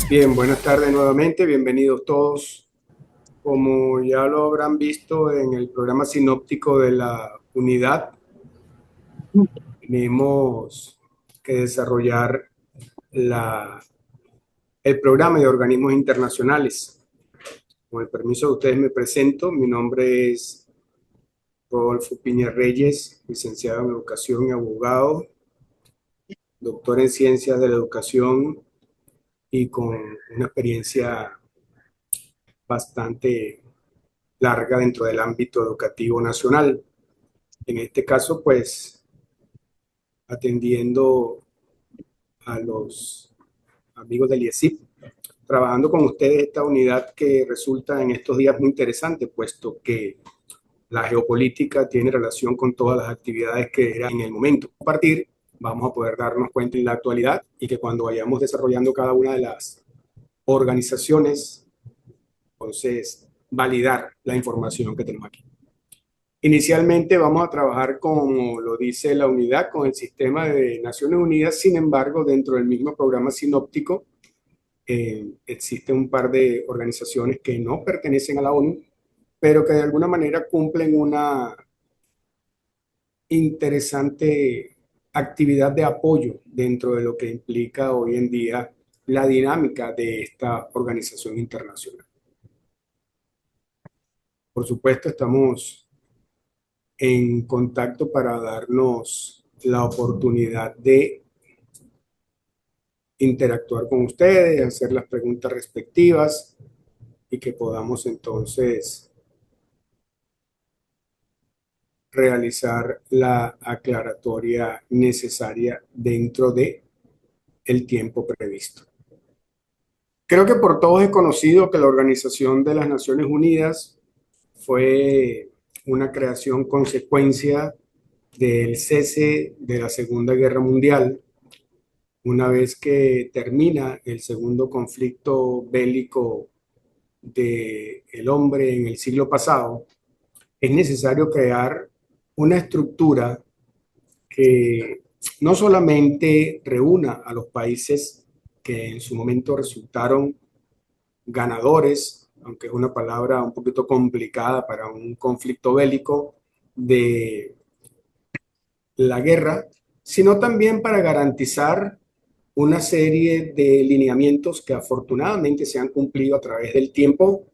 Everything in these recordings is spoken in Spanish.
Bien, buenas tardes nuevamente, bienvenidos todos. Como ya lo habrán visto en el programa sinóptico de la unidad, tenemos que desarrollar la, el programa de organismos internacionales. Con el permiso de ustedes me presento, mi nombre es Rodolfo Piña Reyes, licenciado en educación y abogado, doctor en ciencias de la educación y con una experiencia bastante larga dentro del ámbito educativo nacional. En este caso, pues, atendiendo a los amigos del IESIP, trabajando con ustedes esta unidad que resulta en estos días muy interesante, puesto que la geopolítica tiene relación con todas las actividades que eran en el momento. A partir, vamos a poder darnos cuenta en la actualidad y que cuando vayamos desarrollando cada una de las organizaciones, entonces, validar la información que tenemos aquí. Inicialmente vamos a trabajar, como lo dice la unidad, con el sistema de Naciones Unidas. Sin embargo, dentro del mismo programa sinóptico, existe un par de organizaciones que no pertenecen a la ONU, pero que de alguna manera cumplen una interesante actividad de apoyo dentro de lo que implica hoy en día la dinámica de esta organización internacional. Por supuesto, estamos en contacto para darnos la oportunidad de interactuar con ustedes, hacer las preguntas respectivas y que podamos entonces realizar la aclaratoria necesaria dentro de el tiempo previsto. Creo que por todos es conocido que la Organización de las Naciones Unidas fue una creación consecuencia del cese de la Segunda Guerra Mundial. Una vez que termina el segundo conflicto bélico del hombre en el siglo pasado, es necesario crear una estructura que no solamente reúna a los países que en su momento resultaron ganadores, aunque es una palabra un poquito complicada para un conflicto bélico de la guerra, sino también para garantizar una serie de lineamientos que afortunadamente se han cumplido a través del tiempo,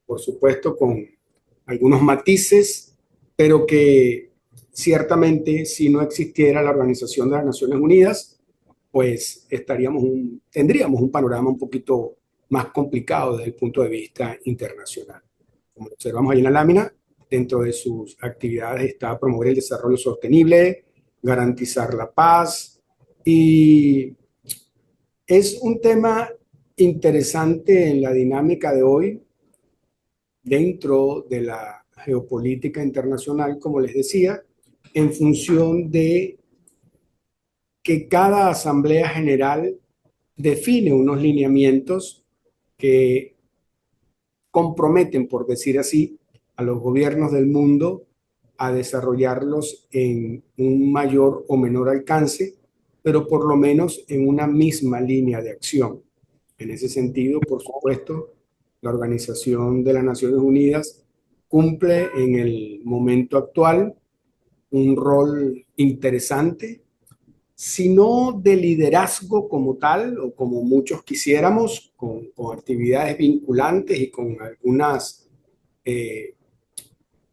por supuesto con algunos matices, pero que ciertamente si no existiera la Organización de las Naciones Unidas, pues tendríamos un panorama un poquito más complicado desde el punto de vista internacional. Como observamos ahí en la lámina, dentro de sus actividades está promover el desarrollo sostenible, garantizar la paz, y es un tema interesante en la dinámica de hoy dentro de la geopolítica internacional, como les decía, en función de que cada Asamblea General define unos lineamientos que comprometen, por decir así, a los gobiernos del mundo a desarrollarlos en un mayor o menor alcance, pero por lo menos en una misma línea de acción. En ese sentido, por supuesto, la Organización de las Naciones Unidas cumple en el momento actual un rol interesante, sino de liderazgo como tal, o como muchos quisiéramos, con actividades vinculantes y con algunas eh,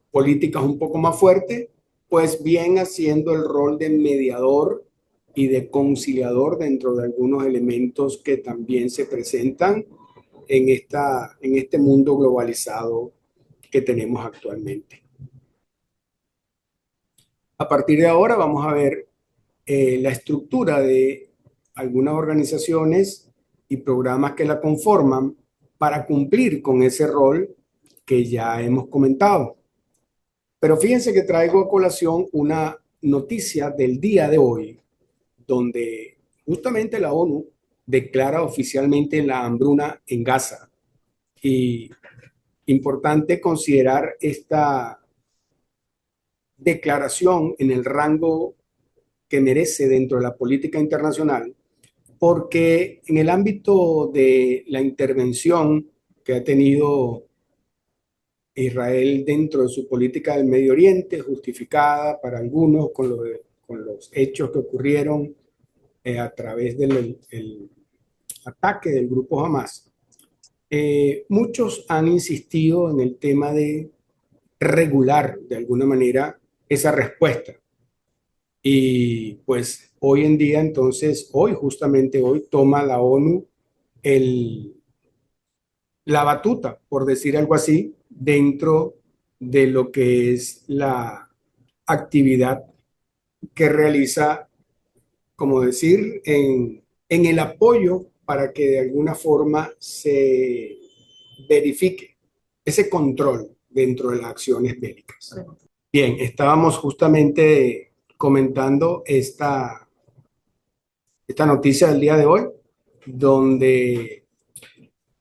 políticas un poco más fuertes, pues bien haciendo el rol de mediador y de conciliador dentro de algunos elementos que también se presentan en este mundo globalizado que tenemos actualmente. A partir de ahora vamos a ver la estructura de algunas organizaciones y programas que la conforman para cumplir con ese rol que ya hemos comentado. Pero fíjense que traigo a colación una noticia del día de hoy, donde justamente la ONU declara oficialmente la hambruna en Gaza. Y importante considerar esta declaración en el rango que merece dentro de la política internacional, porque en el ámbito de la intervención que ha tenido Israel dentro de su política del Medio Oriente, justificada para algunos con los hechos que ocurrieron a través del el ataque del grupo Hamas, muchos han insistido en el tema de regular de alguna manera esa respuesta. Y pues hoy en día, entonces, justamente hoy, toma la ONU el, la batuta, por decir algo así, dentro de lo que es la actividad que realiza, como decir, en el apoyo para que de alguna forma se verifique ese control dentro de las acciones bélicas. Bien, estábamos justamente comentando esta noticia del día de hoy, donde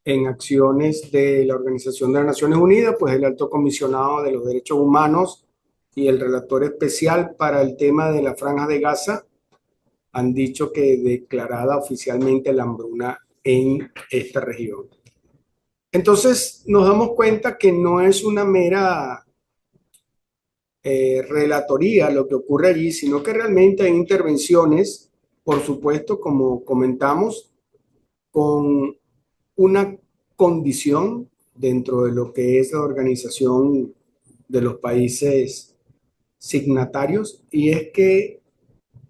en acciones de la Organización de las Naciones Unidas, pues el Alto Comisionado de los Derechos Humanos y el relator especial para el tema de la Franja de Gaza han dicho que declarada oficialmente la hambruna en esta región. Entonces nos damos cuenta que no es una mera relatoría lo que ocurre allí, sino que realmente hay intervenciones, por supuesto, como comentamos, con una condición dentro de lo que es la organización de los países signatarios, y es que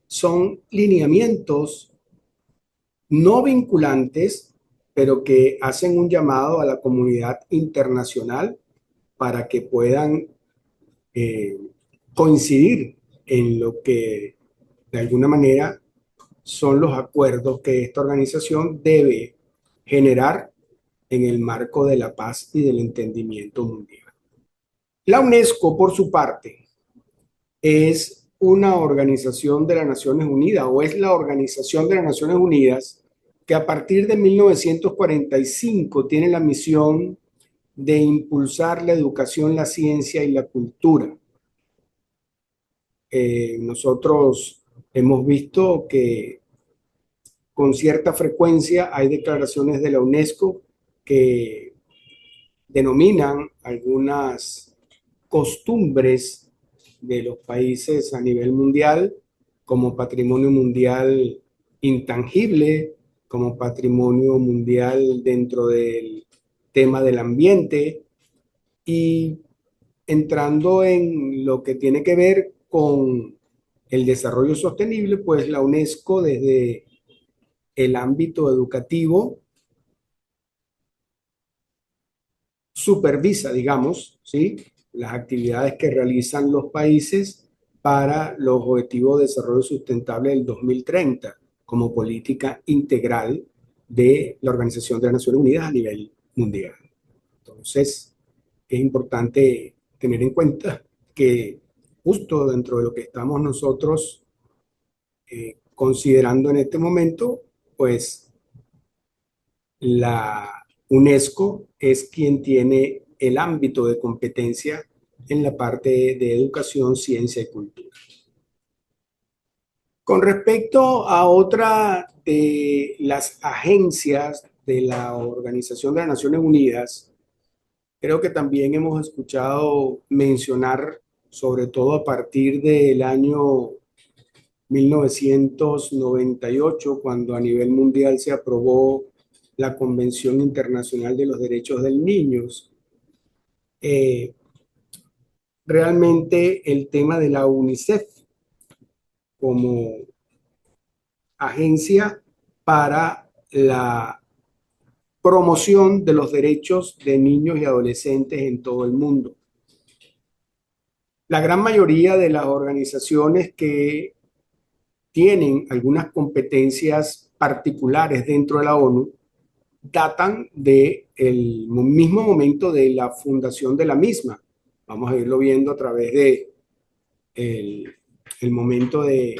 son lineamientos no vinculantes, pero que hacen un llamado a la comunidad internacional para que puedan eh, coincidir en lo que de alguna manera son los acuerdos que esta organización debe generar en el marco de la paz y del entendimiento mundial. La UNESCO, por su parte, es una organización de las Naciones Unidas, o es la organización de las Naciones Unidas que a partir de 1945 tiene la misión de impulsar la educación, la ciencia y la cultura. Nosotros hemos visto que con cierta frecuencia hay declaraciones de la UNESCO que denominan algunas costumbres de los países a nivel mundial como patrimonio mundial intangible, como patrimonio mundial dentro del tema del ambiente, y entrando en lo que tiene que ver con el desarrollo sostenible, pues la UNESCO desde el ámbito educativo supervisa, digamos, ¿sí?, las actividades que realizan los países para los Objetivos de Desarrollo Sustentable del 2030 como política integral de la Organización de las Naciones Unidas a nivel mundial. Entonces, es importante tener en cuenta que justo dentro de lo que estamos nosotros considerando en este momento, pues la UNESCO es quien tiene el ámbito de competencia en la parte de educación, ciencia y cultura. Con respecto a otra de las agencias de la Organización de las Naciones Unidas, creo que también hemos escuchado mencionar, sobre todo a partir del año 1998, cuando a nivel mundial se aprobó la Convención Internacional de los Derechos del Niño, realmente el tema de la UNICEF como agencia para la promoción de los derechos de niños y adolescentes en todo el mundo. La gran mayoría de las organizaciones que tienen algunas competencias particulares dentro de la ONU datan del mismo momento de la fundación de la misma. Vamos a irlo viendo a través de el momento de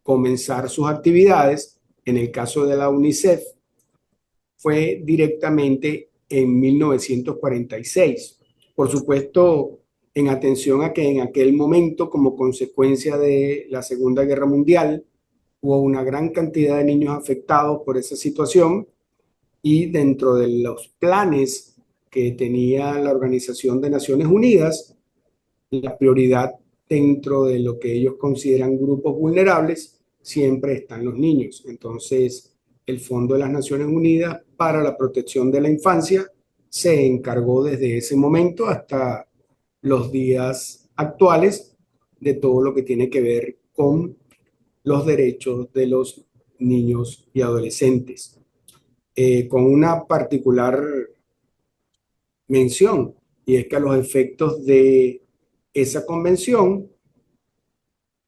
comenzar sus actividades. En el caso de la UNICEF, fue directamente en 1946. Por supuesto, en atención a que en aquel momento, como consecuencia de la Segunda Guerra Mundial, Hubo una gran cantidad de niños afectados por esa situación y dentro de los planes que tenía la Organización de Naciones Unidas, la prioridad dentro de lo que ellos consideran grupos vulnerables siempre están los niños. Entonces, el Fondo de las Naciones Unidas para la Protección de la Infancia se encargó desde ese momento hasta los días actuales de todo lo que tiene que ver con los derechos de los niños y adolescentes, con una particular mención, y es que a los efectos de esa convención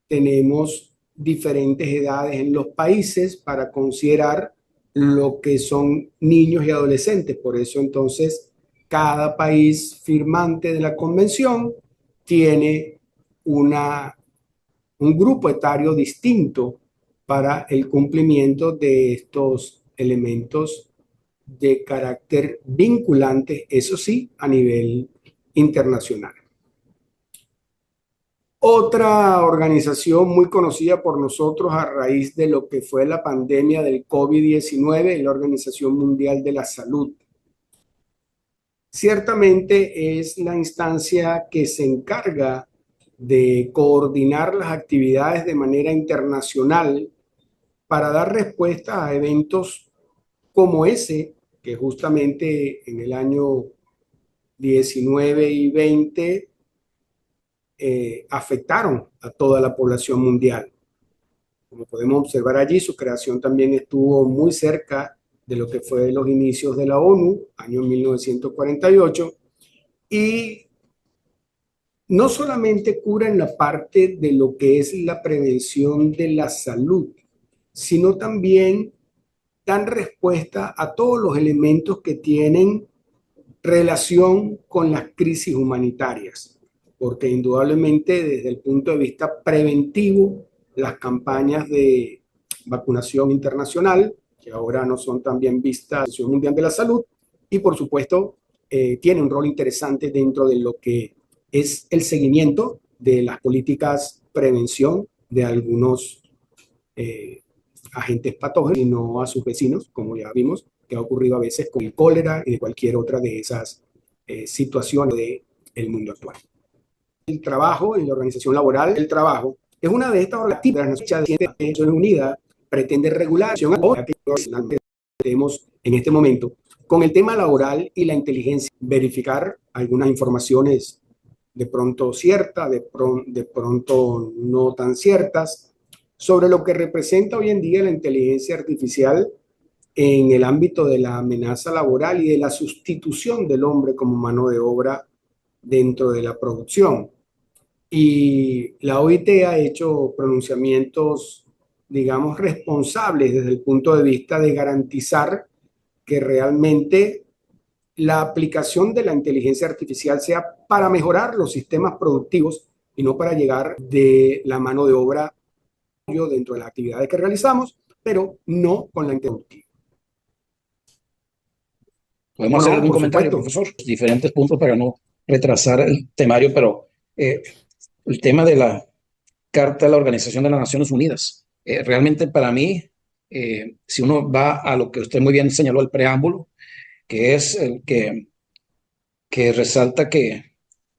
tenemos diferentes edades en los países para considerar lo que son niños y adolescentes. Por eso entonces cada país firmante de la convención tiene una, un grupo etario distinto para el cumplimiento de estos elementos de carácter vinculante, eso sí, a nivel internacional. Otra organización muy conocida por nosotros a raíz de lo que fue la pandemia del COVID-19 es la Organización Mundial de la Salud. Ciertamente es la instancia que se encarga de coordinar las actividades de manera internacional para dar respuesta a eventos como ese, que justamente en el año 19 y 20 afectaron a toda la población mundial. Como podemos observar allí, su creación también estuvo muy cerca de lo que fue los inicios de la ONU, año 1948, y no solamente cura en la parte de lo que es la prevención de la salud, sino también dan respuesta a todos los elementos que tienen relación con las crisis humanitarias, porque indudablemente desde el punto de vista preventivo, las campañas de vacunación internacional, que ahora no son tan bien vistas por la Organización Mundial de la Salud, y por supuesto tiene un rol interesante dentro de lo que es el seguimiento de las políticas prevención de algunos eh, agentes patógenos y no a sus vecinos, como ya vimos que ha ocurrido a veces con el cólera y de cualquier otra de esas situaciones del mundo actual. El trabajo y la organización laboral del trabajo es una de estas organizaciones de Naciones Unidas pretende regular la que tenemos en este momento con el tema laboral y la inteligencia, verificar algunas informaciones de pronto ciertas, de pronto no tan ciertas, sobre lo que representa hoy en día la inteligencia artificial en el ámbito de la amenaza laboral y de la sustitución del hombre como mano de obra dentro de la producción. Y la OIT ha hecho pronunciamientos, digamos, responsables desde el punto de vista de garantizar que realmente la aplicación de la inteligencia artificial sea para mejorar los sistemas productivos y no para llegar de la mano de obra dentro de las actividades que realizamos, pero no con la inteligencia. Podemos hacer algún comentario, profesor. Diferentes puntos para no retrasar el temario, pero el tema de la Carta de la Organización de las Naciones Unidas, realmente para mí, si uno va a lo que usted muy bien señaló, el preámbulo, que es el que resalta que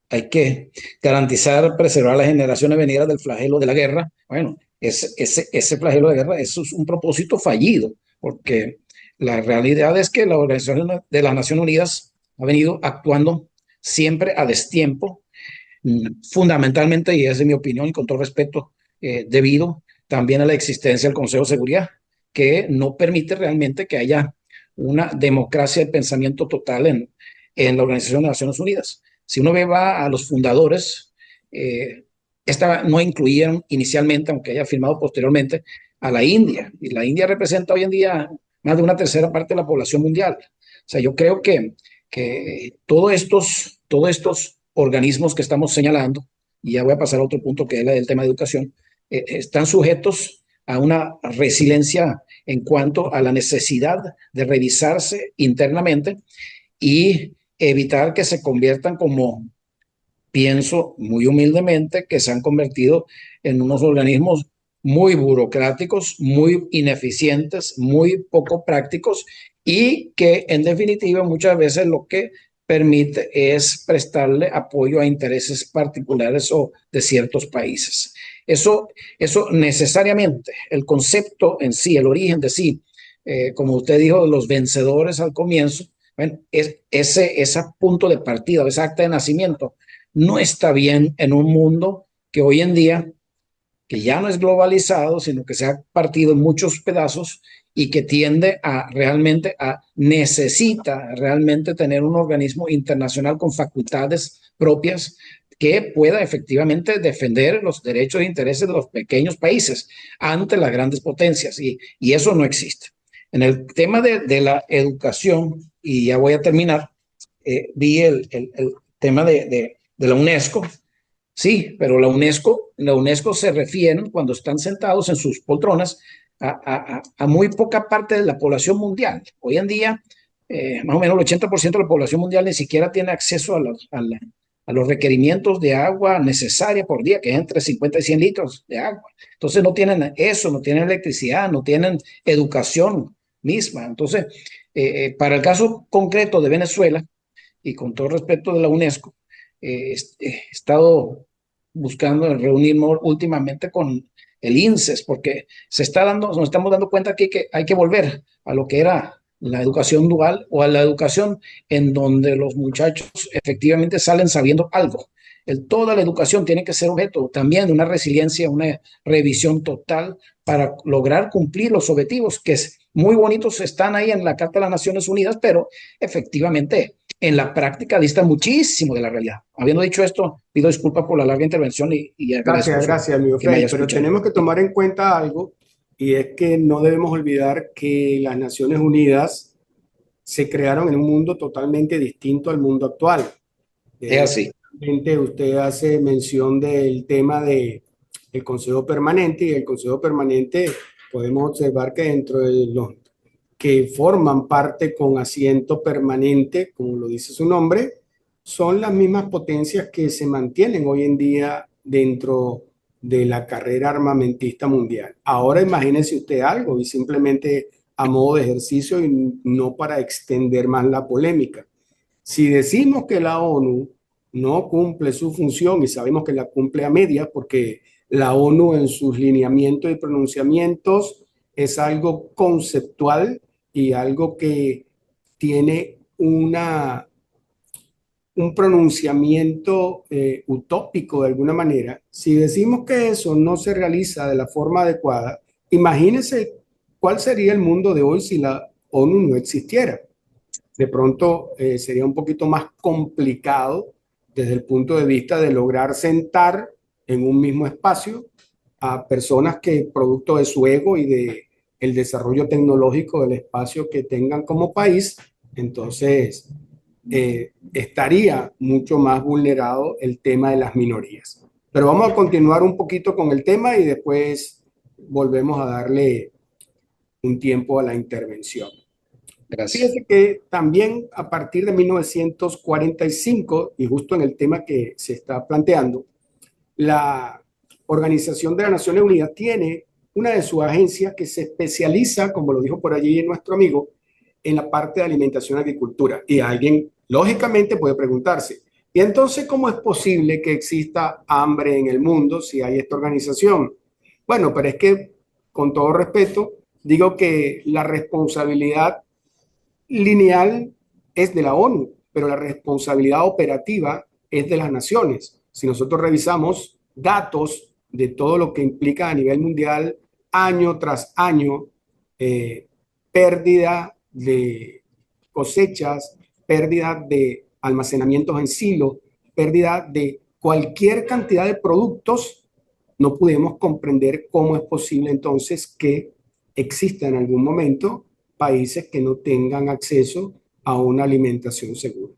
hay que garantizar, preservar a las generaciones venideras del flagelo de la guerra. Bueno, ese flagelo de guerra, eso es un propósito fallido, porque la realidad es que la Organización de las Naciones Unidas ha venido actuando siempre a destiempo, fundamentalmente, y esa es mi opinión y con todo respeto, debido también a la existencia del Consejo de Seguridad, que no permite realmente que haya una democracia de pensamiento total en la Organización de las Naciones Unidas. Si uno va a los fundadores, esta no incluyeron inicialmente, aunque haya firmado posteriormente, a la India. Y la India representa hoy en día más de una tercera parte de la población mundial. O sea, yo creo que todos estos organismos que estamos señalando, y ya voy a pasar a otro punto que es el tema de educación, están sujetos a una resiliencia en cuanto a la necesidad de revisarse internamente y evitar que se conviertan como, pienso muy humildemente, que se han convertido en unos organismos muy burocráticos, muy ineficientes, muy poco prácticos y que en definitiva muchas veces lo que permite es prestarle apoyo a intereses particulares o de ciertos países. Eso necesariamente, el concepto en sí, el origen de sí, como usted dijo, los vencedores al comienzo, bueno, ese punto de partida, ese acta de nacimiento, no está bien en un mundo que hoy en día que ya no es globalizado, sino que se ha partido en muchos pedazos y que tiende a realmente necesita realmente tener un organismo internacional con facultades propias que pueda efectivamente defender los derechos e intereses de los pequeños países ante las grandes potencias y eso no existe. En el tema de la educación, y ya voy a terminar, vi el tema de la UNESCO. Sí, pero la UNESCO se refiere cuando están sentados en sus poltronas a muy poca parte de la población mundial. Hoy en día, más o menos el 80% de la población mundial ni siquiera tiene acceso a los requerimientos de agua necesaria por día, que es entre 50 y 100 litros de agua. Entonces no tienen eso, no tienen electricidad, no tienen educación misma. Entonces, para el caso concreto de Venezuela, y con todo respeto de la UNESCO, he estado buscando reunirme últimamente con el INSES, porque nos estamos dando cuenta que hay que volver a lo que era la educación dual o a la educación en donde los muchachos efectivamente salen sabiendo algo. Toda la educación tiene que ser objeto también de una resiliencia, una revisión total para lograr cumplir los objetivos que muy bonitos están ahí en la Carta de las Naciones Unidas, pero efectivamente en la práctica dista muchísimo de la realidad. Habiendo dicho esto, pido disculpas por la larga intervención y agradezco Gracias, amigo que me haya Freddy, pero escuchado. tenemos que tomar en cuenta algo y es que no debemos olvidar que las Naciones Unidas se crearon en un mundo totalmente distinto al mundo actual. Es De así. repente usted hace mención del tema de el Consejo Permanente y el Consejo Permanente podemos observar que dentro de los que forman parte con asiento permanente, como lo dice su nombre, son las mismas potencias que se mantienen hoy en día dentro de la carrera armamentista mundial. Ahora imagínese usted algo y simplemente a modo de ejercicio y no para extender más la polémica. Si decimos que la ONU no cumple su función y sabemos que la cumple a medias porque la ONU en sus lineamientos y pronunciamientos es algo conceptual y algo que tiene un pronunciamiento utópico de alguna manera. Si decimos que eso no se realiza de la forma adecuada, imagínense cuál sería el mundo de hoy si la ONU no existiera. De pronto sería un poquito más complicado desde el punto de vista de lograr sentar en un mismo espacio a personas que producto de su ego y de el desarrollo tecnológico del espacio que tengan como país, entonces estaría mucho más vulnerado el tema de las minorías. Pero vamos a continuar un poquito con el tema y después volvemos a darle un tiempo a la intervención. Gracias. Fíjese que también a partir de 1945, y justo en el tema que se está planteando, la Organización de las Naciones Unidas tiene una de sus agencias que se especializa, como lo dijo por allí nuestro amigo, en la parte de alimentación y agricultura. Y alguien, lógicamente, puede preguntarse, ¿y entonces cómo es posible que exista hambre en el mundo si hay esta organización? Bueno, pero es que, con todo respeto, digo que la responsabilidad lineal es de la ONU, pero la responsabilidad operativa es de las naciones. Si nosotros revisamos datos de todo lo que implica a nivel mundial, año tras año, pérdida de cosechas, pérdida de almacenamientos en silo, pérdida de cualquier cantidad de productos, no podemos comprender cómo es posible entonces que exista en algún momento países que no tengan acceso a una alimentación segura.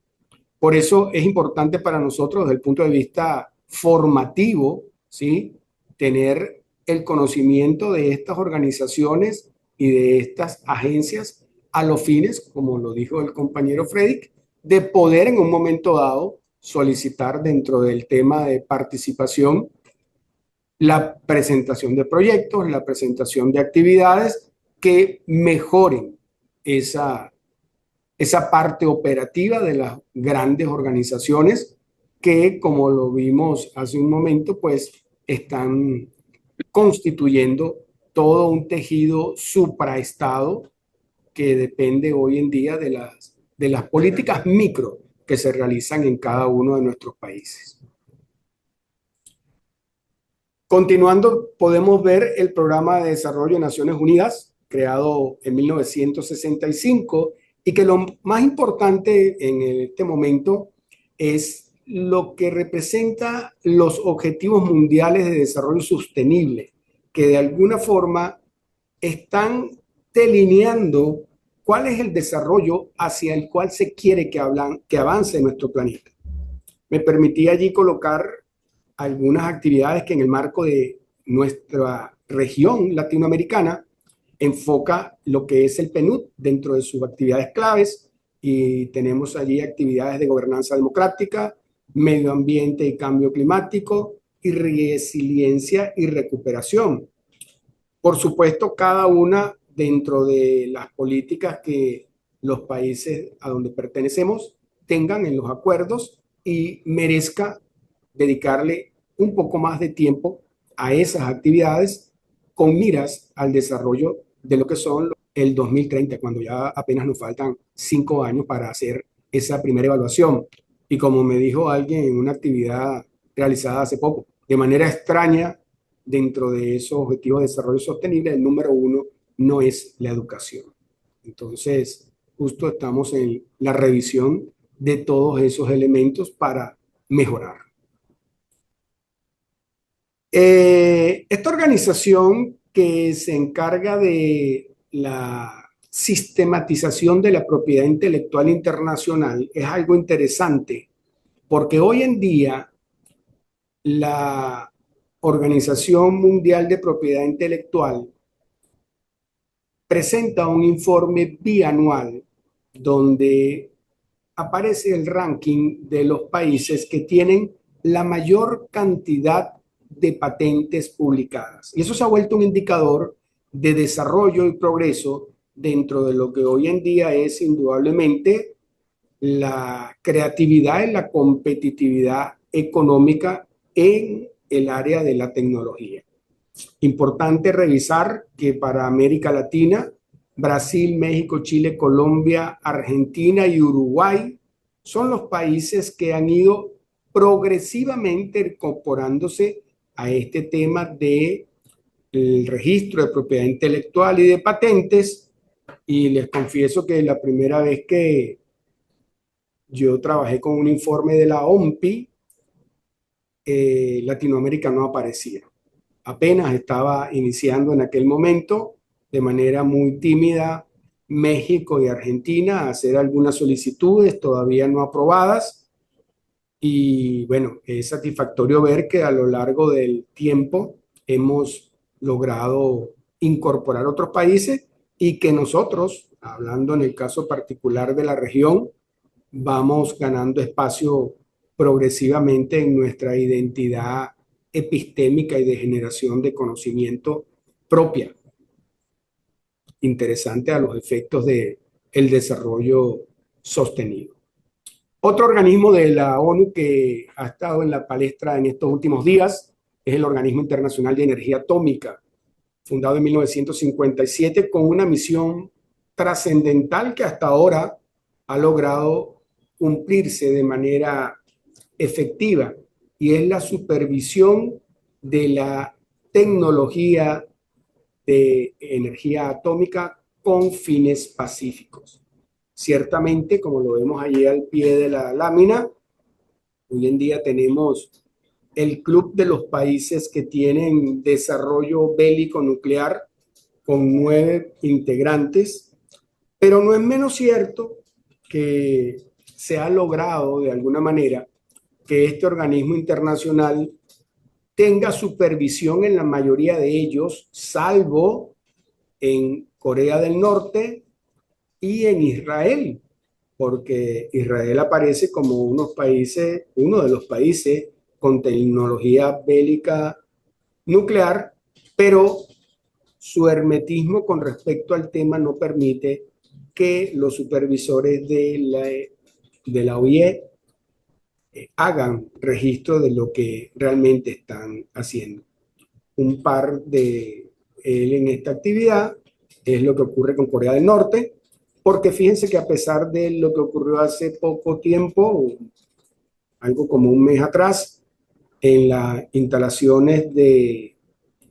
Por eso es importante para nosotros desde el punto de vista formativo, ¿sí? Tener el conocimiento de estas organizaciones y de estas agencias a los fines, como lo dijo el compañero Frederick, de poder en un momento dado solicitar dentro del tema de participación la presentación de proyectos, la presentación de actividades que mejoren esa parte operativa de las grandes organizaciones que, como lo vimos hace un momento, pues están constituyendo todo un tejido supraestado que depende hoy en día de las políticas micro que se realizan en cada uno de nuestros países. Continuando, podemos ver el Programa de Desarrollo de Naciones Unidas, creado en 1965, y que lo más importante en este momento es lo que representa los Objetivos Mundiales de Desarrollo Sostenible, que de alguna forma están delineando cuál es el desarrollo hacia el cual se quiere que avance nuestro planeta. Me permití allí colocar algunas actividades que en el marco de nuestra región latinoamericana enfoca lo que es el PNUD dentro de sus actividades claves, y tenemos allí actividades de gobernanza democrática, medio ambiente y cambio climático y resiliencia y recuperación. Por supuesto, cada una dentro de las políticas que los países a donde pertenecemos tengan en los acuerdos y merezca dedicarle un poco más de tiempo a esas actividades con miras al desarrollo de lo que son el 2030, cuando ya apenas nos faltan 5 años para hacer esa primera evaluación. Y como me dijo alguien en una actividad realizada hace poco, de manera extraña, dentro de esos objetivos de desarrollo sostenible, el número uno no es la educación. Entonces, justo estamos en la revisión de todos esos elementos para mejorar. Esta organización que se encarga de la sistematización de la propiedad intelectual internacional es algo interesante, porque hoy en día la Organización Mundial de Propiedad Intelectual presenta un informe bianual donde aparece el ranking de los países que tienen la mayor cantidad de patentes publicadas. Y eso se ha vuelto un indicador de desarrollo y progreso dentro de lo que hoy en día es indudablemente la creatividad y la competitividad económica en el área de la tecnología. Importante revisar que para América Latina, Brasil, México, Chile, Colombia, Argentina y Uruguay son los países que han ido progresivamente incorporándose a este tema de el registro de propiedad intelectual y de patentes. Y les confieso que la primera vez que yo trabajé con un informe de la OMPI, Latinoamérica no aparecía. Apenas estaba iniciando en aquel momento, de manera muy tímida, México y Argentina a hacer algunas solicitudes todavía no aprobadas. Y bueno, es satisfactorio ver que a lo largo del tiempo hemos logrado incorporar otros países y que nosotros, hablando en el caso particular de la región, vamos ganando espacio progresivamente en nuestra identidad epistémica y de generación de conocimiento propia, interesante a los efectos del desarrollo sostenido. Otro organismo de la ONU que ha estado en la palestra en estos últimos días es el Organismo Internacional de Energía Atómica, fundado en 1957 con una misión trascendental que hasta ahora ha logrado cumplirse de manera efectiva, y es la supervisión de la tecnología de energía atómica con fines pacíficos. Ciertamente, como lo vemos allí al pie de la lámina, hoy en día tenemos el club de los países que tienen desarrollo bélico nuclear con 9 integrantes, pero no es menos cierto que se ha logrado de alguna manera que este organismo internacional tenga supervisión en la mayoría de ellos, salvo en Corea del Norte y en Israel, porque Israel aparece como uno de los países con tecnología bélica nuclear, pero su hermetismo con respecto al tema no permite que los supervisores de la OIE hagan registro de lo que realmente están haciendo. Un par de él en esta actividad es lo que ocurre con Corea del Norte, porque fíjense que a pesar de lo que ocurrió hace poco tiempo, algo como un mes atrás, en las instalaciones de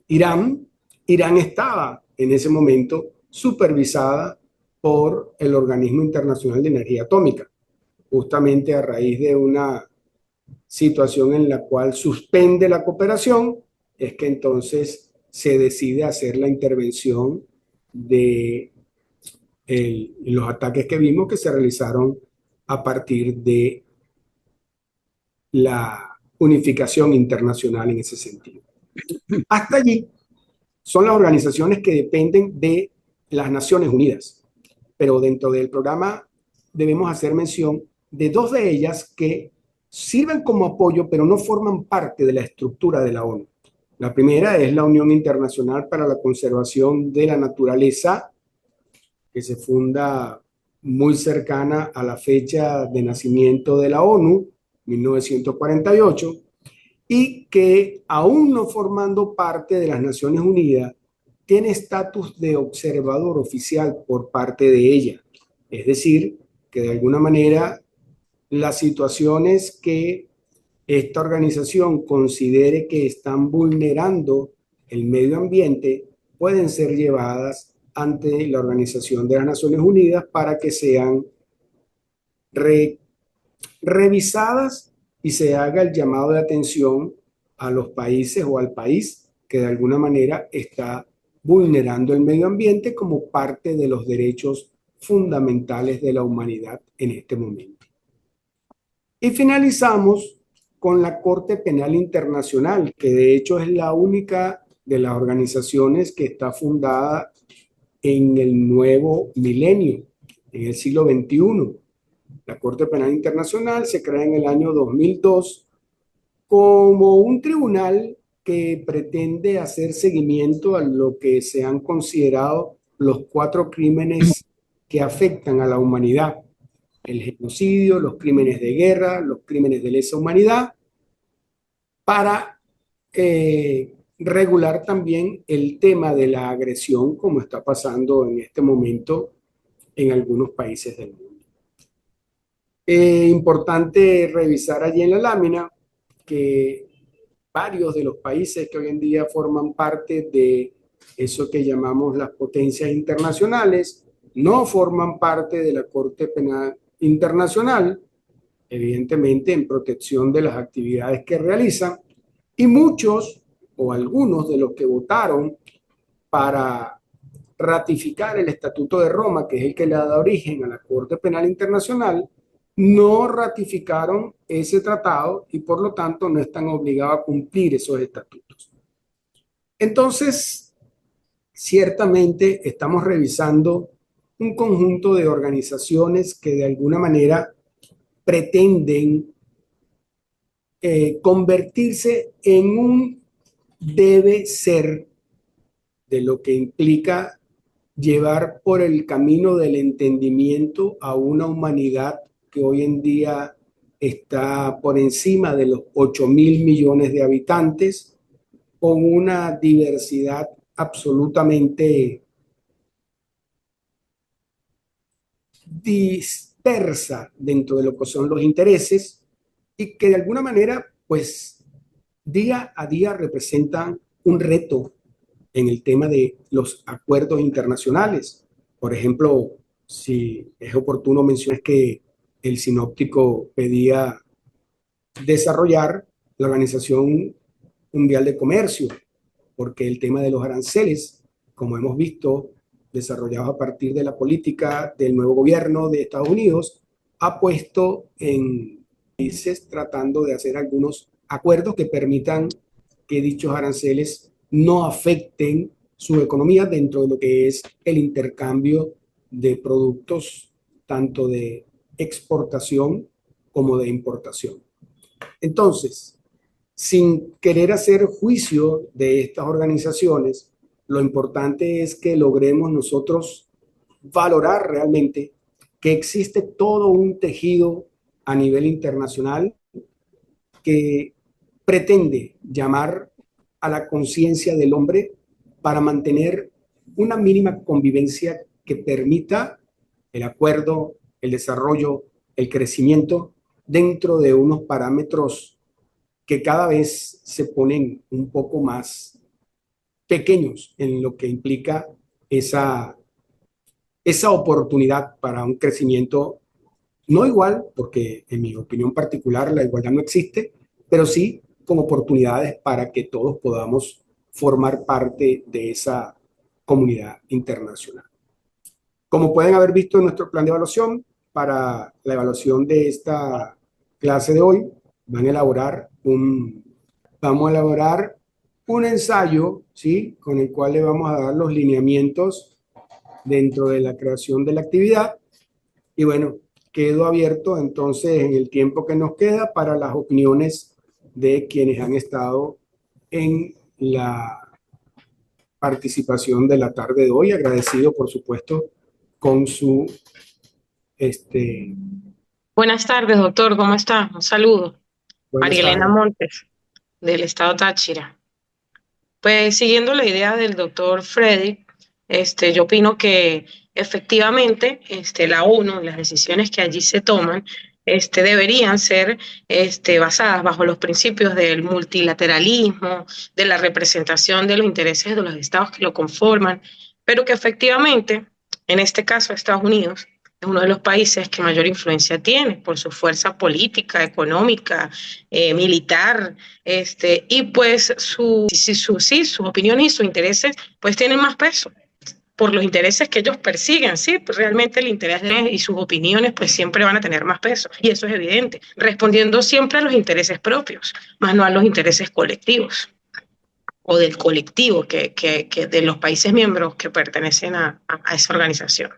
Irán, Irán estaba en ese momento supervisada por el Organismo Internacional de Energía Atómica, justamente a raíz de una situación en la cual suspende la cooperación, es que entonces se decide hacer la intervención de los ataques que vimos que se realizaron a partir de la unificación internacional en ese sentido. Hasta allí son las organizaciones que dependen de las Naciones Unidas, pero dentro del programa debemos hacer mención de dos de ellas que sirven como apoyo, pero no forman parte de la estructura de la ONU. La primera es la Unión Internacional para la Conservación de la Naturaleza, que se funda muy cercana a la fecha de nacimiento de la ONU, 1948, y que aún no formando parte de las Naciones Unidas, tiene estatus de observador oficial por parte de ella. Es decir, que de alguna manera las situaciones que esta organización considere que están vulnerando el medio ambiente pueden ser llevadas ante la Organización de las Naciones Unidas para que sean revisadas y se haga el llamado de atención a los países o al país que de alguna manera está vulnerando el medio ambiente como parte de los derechos fundamentales de la humanidad en este momento. Y finalizamos con la Corte Penal Internacional, que de hecho es la única de las organizaciones que está fundada en el nuevo milenio, en el siglo XXI. La Corte Penal Internacional se crea en el año 2002 como un tribunal que pretende hacer seguimiento a lo que se han considerado los 4 crímenes que afectan a la humanidad: el genocidio, los crímenes de guerra, los crímenes de lesa humanidad, para regular también el tema de la agresión, como está pasando en este momento en algunos países del mundo. Importante revisar allí en la lámina que varios de los países que hoy en día forman parte de eso que llamamos las potencias internacionales no forman parte de la Corte Penal Internacional, evidentemente en protección de las actividades que realizan, y muchos o algunos de los que votaron para ratificar el Estatuto de Roma, que es el que le da origen a la Corte Penal Internacional, no ratificaron ese tratado y por lo tanto no están obligados a cumplir esos estatutos. Entonces, ciertamente estamos revisando un conjunto de organizaciones que de alguna manera pretenden convertirse en un debe ser de lo que implica llevar por el camino del entendimiento a una humanidad que hoy en día está por encima de los 8.000 millones de habitantes, con una diversidad absolutamente dispersa dentro de lo que son los intereses y que de alguna manera, pues, día a día representan un reto en el tema de los acuerdos internacionales. Por ejemplo, si es oportuno mencionar que el sinóptico pedía desarrollar la Organización Mundial de Comercio, porque el tema de los aranceles, como hemos visto, desarrollados a partir de la política del nuevo gobierno de Estados Unidos, ha puesto en países tratando de hacer algunos acuerdos que permitan que dichos aranceles no afecten su economía dentro de lo que es el intercambio de productos, tanto de exportación como de importación. Entonces, sin querer hacer juicio de estas organizaciones, lo importante es que logremos nosotros valorar realmente que existe todo un tejido a nivel internacional que pretende llamar a la conciencia del hombre para mantener una mínima convivencia que permita el acuerdo, el desarrollo, el crecimiento dentro de unos parámetros que cada vez se ponen un poco más pequeños en lo que implica esa oportunidad para un crecimiento no igual, porque en mi opinión particular la igualdad no existe, pero sí con oportunidades para que todos podamos formar parte de esa comunidad internacional. Como pueden haber visto en nuestro plan de evaluación, para la evaluación de esta clase de hoy, vamos a elaborar un ensayo, ¿sí? Con el cual le vamos a dar los lineamientos dentro de la creación de la actividad. Y bueno, quedo abierto entonces en el tiempo que nos queda para las opiniones de quienes han estado en la participación de la tarde de hoy. Agradecido, por supuesto, con su... Buenas tardes, doctor. ¿Cómo está? Un saludo. Buenas Marielena tardes. Montes, del estado Táchira. Pues siguiendo la idea del doctor Freddy, yo opino que efectivamente la ONU, las decisiones que allí se toman, deberían ser basadas bajo los principios del multilateralismo, de la representación de los intereses de los estados que lo conforman, pero que efectivamente, en este caso, Estados Unidos es uno de los países que mayor influencia tiene por su fuerza política, económica, militar, y pues sus opiniones y sus intereses pues tienen más peso por los intereses que ellos persiguen, sí, pues realmente el interés de ellos y sus opiniones pues siempre van a tener más peso, y eso es evidente, respondiendo siempre a los intereses propios, más no a los intereses colectivos o del colectivo que de los países miembros que pertenecen a esa organización.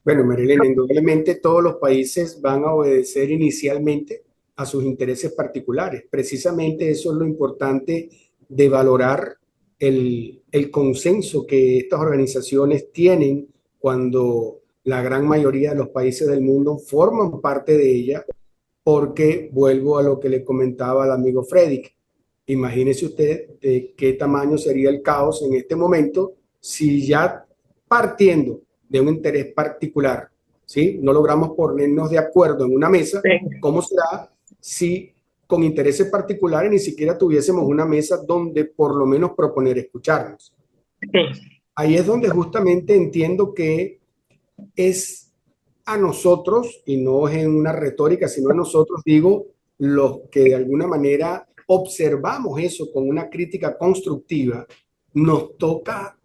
Bueno, Marilena, indudablemente todos los países van a obedecer inicialmente a sus intereses particulares. Precisamente eso es lo importante de valorar el consenso que estas organizaciones tienen cuando la gran mayoría de los países del mundo forman parte de ella, porque vuelvo a lo que le comentaba al amigo Fredrik. Imagínese usted de qué tamaño sería el caos en este momento si ya partiendo de un interés particular, ¿sí? No logramos ponernos de acuerdo en una mesa. Sí. ¿Cómo será si con intereses particulares ni siquiera tuviésemos una mesa donde por lo menos proponer escucharnos? Sí. Ahí es donde justamente entiendo que es a nosotros, y no es en una retórica, sino a nosotros, digo, los que de alguna manera observamos eso con una crítica constructiva, nos toca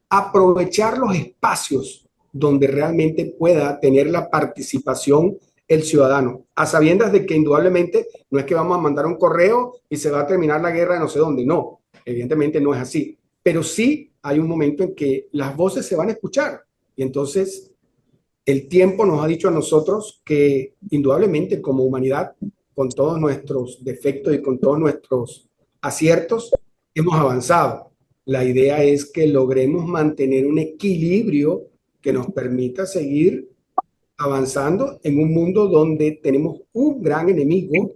aprovechar los espacios donde realmente pueda tener la participación el ciudadano, a sabiendas de que indudablemente no es que vamos a mandar un correo y se va a terminar la guerra de no sé dónde, no, evidentemente no es así, pero sí hay un momento en que las voces se van a escuchar y entonces el tiempo nos ha dicho a nosotros que indudablemente como humanidad, con todos nuestros defectos y con todos nuestros aciertos, hemos avanzado. La idea es que logremos mantener un equilibrio que nos permita seguir avanzando en un mundo donde tenemos un gran enemigo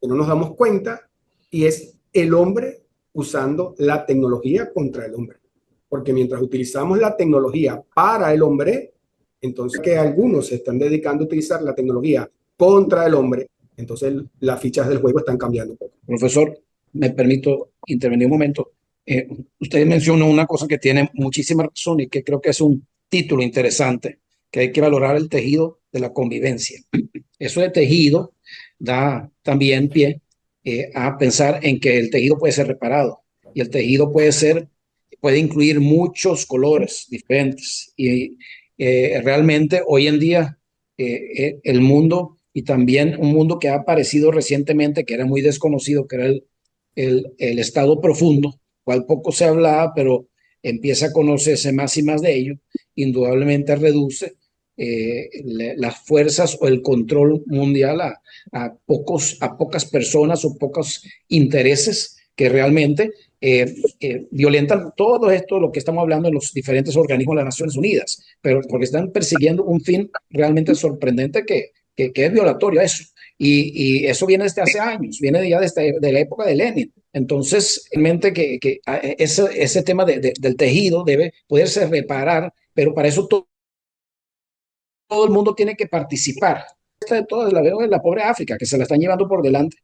que no nos damos cuenta y es el hombre usando la tecnología contra el hombre. Porque mientras utilizamos la tecnología para el hombre, entonces que algunos se están dedicando a utilizar la tecnología contra el hombre, entonces las fichas del juego están cambiando un poco. Profesor, me permito intervenir un momento. Usted mencionó una cosa que tiene muchísima razón y que creo que es un título interesante, que hay que valorar el tejido de la convivencia. Eso de tejido da también pie a pensar en que el tejido puede ser reparado y el tejido puede incluir muchos colores diferentes y realmente hoy en día el mundo y también un mundo que ha aparecido recientemente que era muy desconocido, que era el estado profundo, cual poco se hablaba, pero empieza a conocerse más y más de ello, indudablemente reduce las fuerzas o el control mundial a pocas personas o pocos intereses que realmente violentan todo esto, lo que estamos hablando en los diferentes organismos de las Naciones Unidas, pero porque están persiguiendo un fin realmente sorprendente que es violatorio a eso. Y eso viene desde hace años, viene ya desde de la época de Lenin. Entonces, realmente que ese tema del tejido debe poderse reparar, pero para eso todo el mundo tiene que participar. Esta de todas la veo en la pobre África, que se la están llevando por delante.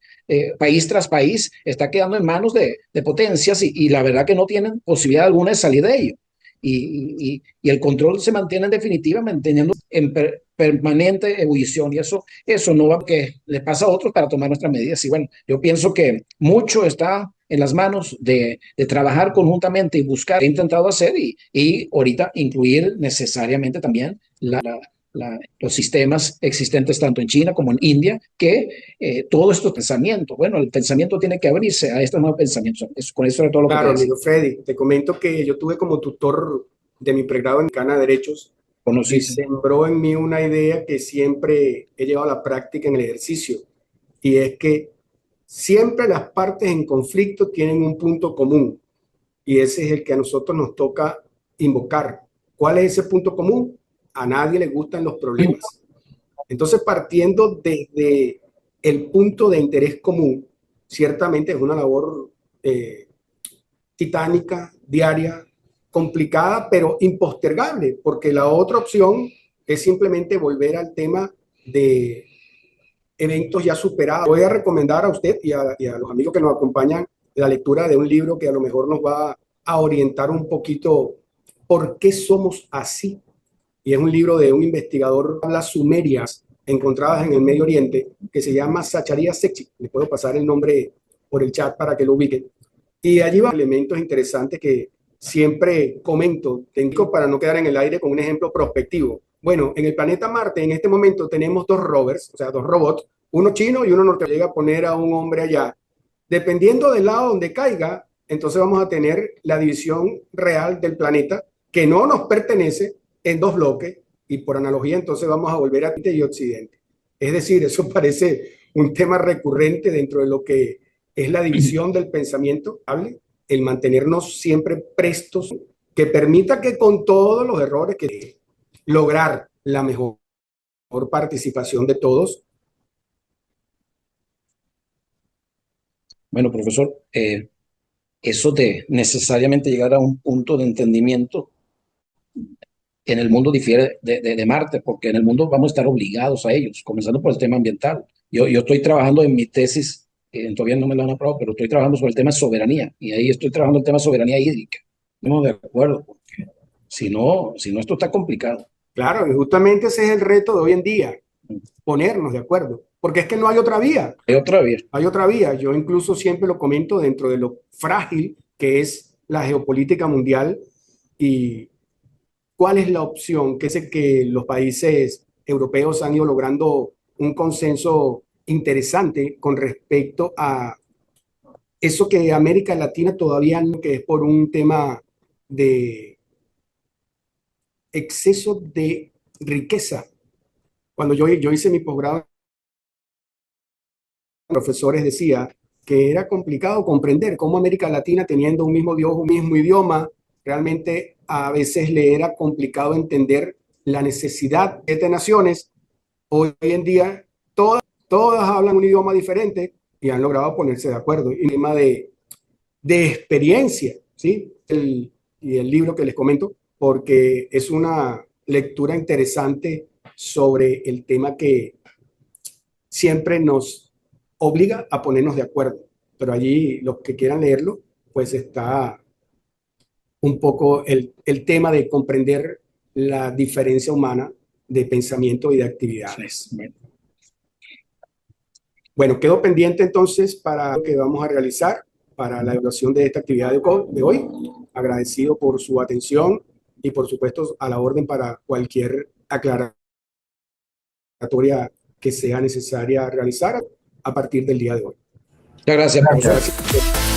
País tras país está quedando en manos de potencias y la verdad que no tienen posibilidad alguna de salir de ello. Y el control se mantiene en definitiva manteniendo en permanente ebullición y eso no va que le pasa a otros para tomar nuestras medidas. Y bueno, yo pienso que mucho está en las manos de trabajar conjuntamente y buscar, he intentado hacer y ahorita incluir necesariamente también los sistemas existentes tanto en China como en India, que todo esto pensamiento, bueno, el pensamiento tiene que abrirse a estos nuevos pensamientos. Con eso era todo lo que Claro, amigo Freddy, te comento que yo tuve como tutor de mi pregrado en Cana de Derechos y conocí. sembró en mí una idea que siempre he llevado a la práctica en el ejercicio, y es que siempre las partes en conflicto tienen un punto común, y ese es el que a nosotros nos toca invocar. ¿Cuál es ese punto común? A nadie le gustan los problemas. Entonces, partiendo desde el punto de interés común, ciertamente es una labor titánica, diaria, complicada, pero impostergable, porque la otra opción es simplemente volver al tema de eventos ya superados. Voy a recomendar a usted y a los amigos que nos acompañan la lectura de un libro que a lo mejor nos va a orientar un poquito por qué somos así. Y es un libro de un investigador de las sumerias encontradas en el Medio Oriente, que se llama Sacharia Sechi. Le puedo pasar el nombre por el chat para que lo ubiquen. Y allí van elementos interesantes que siempre comento, tengo para no quedar en el aire con un ejemplo prospectivo. Bueno, en el planeta Marte en este momento tenemos dos rovers, o sea, dos robots, uno chino y uno norteamericano. Llega a poner a un hombre allá. Dependiendo del lado donde caiga, entonces vamos a tener la división real del planeta que no nos pertenece en dos bloques, y por analogía entonces vamos a volver a Oriente y Occidente. Es decir, eso parece un tema recurrente dentro de lo que es la división del pensamiento, el mantenernos siempre prestos, que permita que con todos los errores que lograr la mejor participación de todos. Bueno, profesor, eso de necesariamente llegar a un punto de entendimiento en el mundo difiere de Marte, porque en el mundo vamos a estar obligados a ellos, comenzando por el tema ambiental. Yo estoy trabajando en mi tesis, todavía no me lo han aprobado, pero estoy trabajando sobre el tema de soberanía, y ahí estoy trabajando el tema de soberanía hídrica. Estamos de acuerdo, porque si no esto está complicado. Claro, y justamente ese es el reto de hoy en día, ponernos de acuerdo, porque es que no hay otra vía. Hay otra vía. Hay otra vía. Yo incluso siempre lo comento dentro de lo frágil que es la geopolítica mundial y cuál es la opción, que es que los países europeos han ido logrando un consenso interesante con respecto a eso que América Latina todavía no, que es por un tema de exceso de riqueza. Cuando yo hice mi posgrado, profesores decía que era complicado comprender cómo América Latina, teniendo un mismo Dios, un mismo idioma, realmente a veces le era complicado entender la necesidad de 7 naciones. Hoy en día todas hablan un idioma diferente y han logrado ponerse de acuerdo. Y un tema de experiencia, ¿sí? Y el libro que les comento, porque es una lectura interesante sobre el tema que siempre nos obliga a ponernos de acuerdo. Pero allí los que quieran leerlo, pues está un poco el tema de comprender la diferencia humana de pensamiento y de actividades. Bueno, quedo pendiente entonces para lo que vamos a realizar para la evaluación de esta actividad de hoy. Agradecido por su atención y por supuesto a la orden para cualquier aclaratoria que sea necesaria realizar a partir del día de hoy. Muchas gracias, profesor. Gracias.